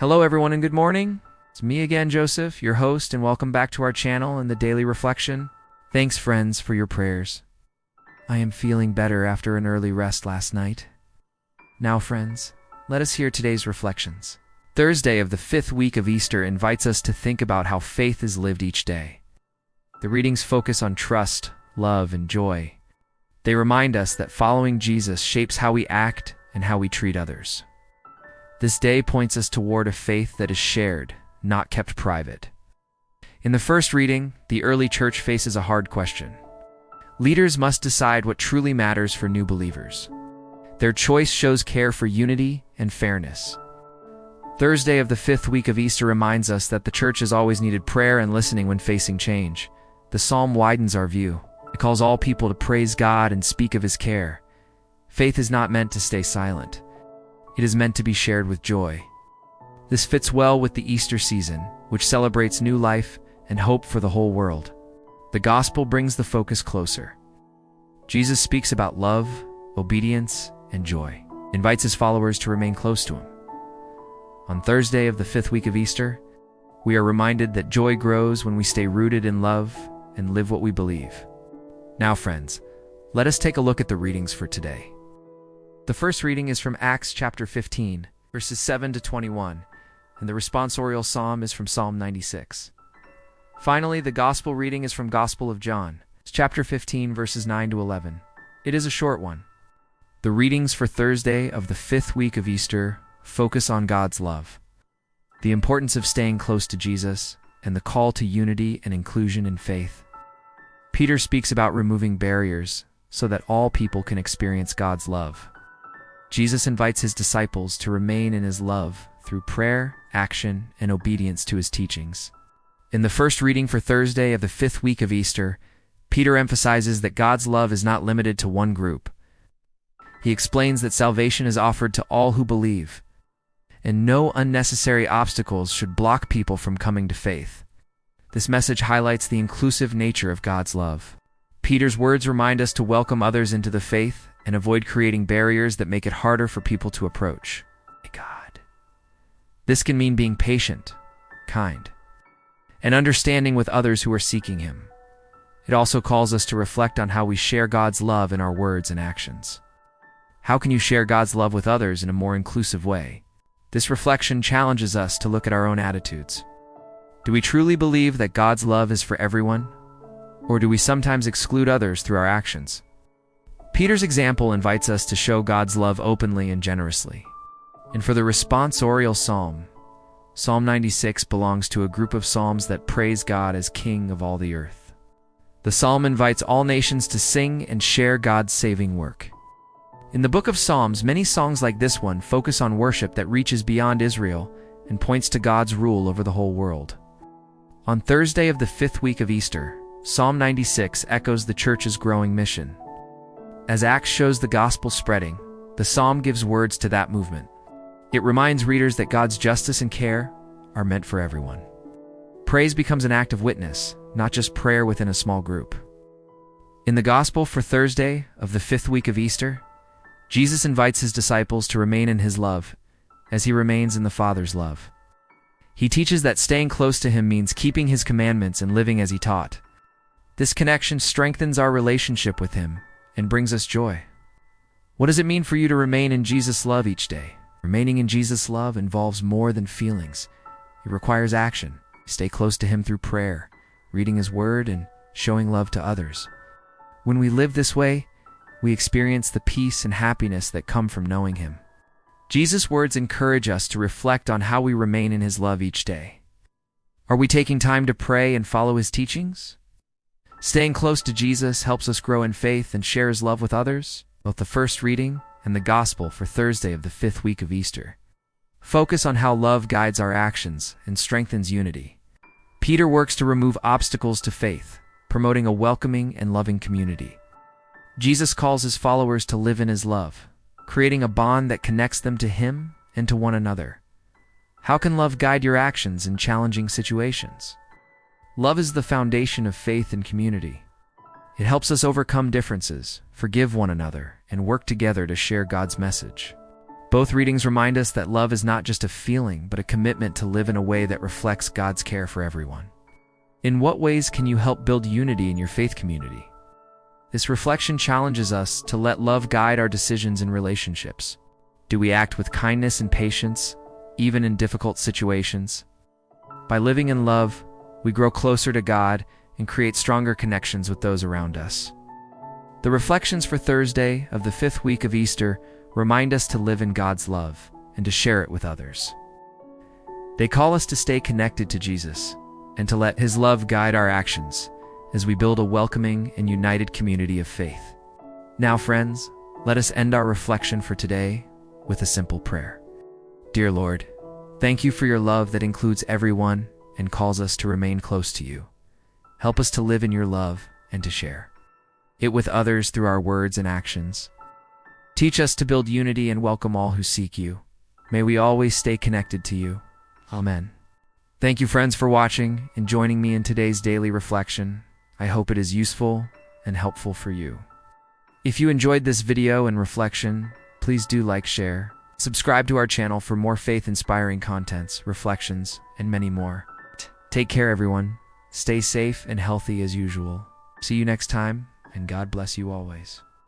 Hello everyone and good morning. It's me again, Joseph, your host, and welcome back to our channel and the Daily Reflection. Thanks, friends, for your prayers. I am feeling better after an early rest last night. Now, friends, let us hear today's reflections. Thursday of the 5th week of Easter invites us to think about how faith is lived each day. The readings focus on trust, love, and joy. They remind us that following Jesus shapes how we act and how we treat others. This day points us toward a faith that is shared, not kept private. In the first reading, the early church faces a hard question. Leaders must decide what truly matters for new believers. Their choice shows care for unity and fairness. Thursday of the 5th week of Easter reminds us that the church has always needed prayer and listening when facing change. The psalm widens our view. It calls all people to praise God and speak of His care. Faith is not meant to stay silent. It is meant to be shared with joy. This fits well with the Easter season, which celebrates new life and hope for the whole world. The gospel brings the focus closer. Jesus speaks about love, obedience, and joy, invites His followers to remain close to Him. On Thursday of the 5th week of Easter, we are reminded that joy grows when we stay rooted in love and live what we believe. Now, friends, let us take a look at the readings for today. The first reading is from Acts chapter 15, verses 7 to 21, and the responsorial psalm is from Psalm 96. Finally, the gospel reading is from Gospel of John, chapter 15, verses 9 to 11. It is a short one. The readings for Thursday of the 5th week of Easter focus on God's love, the importance of staying close to Jesus, and the call to unity and inclusion in faith. Peter speaks about removing barriers so that all people can experience God's love. Jesus invites His disciples to remain in His love through prayer, action, and obedience to His teachings. In the first reading for Thursday of the 5th week of Easter, Peter emphasizes that God's love is not limited to one group. He explains that salvation is offered to all who believe, and no unnecessary obstacles should block people from coming to faith. This message highlights the inclusive nature of God's love. Peter's words remind us to welcome others into the faith and avoid creating barriers that make it harder for people to approach God. This can mean being patient, kind, and understanding with others who are seeking Him. It also calls us to reflect on how we share God's love in our words and actions. How can you share God's love with others in a more inclusive way? This reflection challenges us to look at our own attitudes. Do we truly believe that God's love is for everyone? Or do we sometimes exclude others through our actions? Peter's example invites us to show God's love openly and generously. And for the responsorial psalm, Psalm 96 belongs to a group of psalms that praise God as King of all the earth. The psalm invites all nations to sing and share God's saving work. In the book of Psalms, many songs like this one focus on worship that reaches beyond Israel and points to God's rule over the whole world. On Thursday of the 5th week of Easter, Psalm 96 echoes the church's growing mission. As Acts shows the gospel spreading, the psalm gives words to that movement. It reminds readers that God's justice and care are meant for everyone. Praise becomes an act of witness, not just prayer within a small group. In the gospel for Thursday of the 5th week of Easter, Jesus invites His disciples to remain in His love as He remains in the Father's love. He teaches that staying close to Him means keeping His commandments and living as He taught. This connection strengthens our relationship with Him and brings us joy. What does it mean for you to remain in Jesus' love each day? Remaining in Jesus' love involves more than feelings. It requires action. Stay close to Him through prayer, reading His Word, and showing love to others. When we live this way, we experience the peace and happiness that come from knowing Him. Jesus' words encourage us to reflect on how we remain in His love each day. Are we taking time to pray and follow His teachings? Staying close to Jesus helps us grow in faith and share His love with others. Both the first reading and the gospel for Thursday of the 5th week of Easter focus on how love guides our actions and strengthens unity. Peter works to remove obstacles to faith, promoting a welcoming and loving community. Jesus calls His followers to live in His love, creating a bond that connects them to Him and to one another. How can love guide your actions in challenging situations? Love is the foundation of faith and community. It helps us overcome differences, forgive one another, and work together to share God's message. Both readings remind us that love is not just a feeling, but a commitment to live in a way that reflects God's care for everyone. In what ways can you help build unity in your faith community? This reflection challenges us to let love guide our decisions and relationships. Do we act with kindness and patience, even in difficult situations? By living in love, we grow closer to God and create stronger connections with those around us. The reflections for Thursday of the 5th week of Easter remind us to live in God's love and to share it with others. They call us to stay connected to Jesus and to let His love guide our actions as we build a welcoming and united community of faith. Now, friends, let us end our reflection for today with a simple prayer. Dear Lord, thank you for your love that includes everyone and calls us to remain close to you. Help us to live in your love and to share it with others through our words and actions. Teach us to build unity and welcome all who seek you. May we always stay connected to you. Amen. Thank you, friends, for watching and joining me in today's daily reflection. I hope it is useful and helpful for you. If you enjoyed this video and reflection, please do like, share, subscribe to our channel for more faith-inspiring contents, reflections, and many more. Take care, everyone. Stay safe and healthy as usual. See you next time, and God bless you always.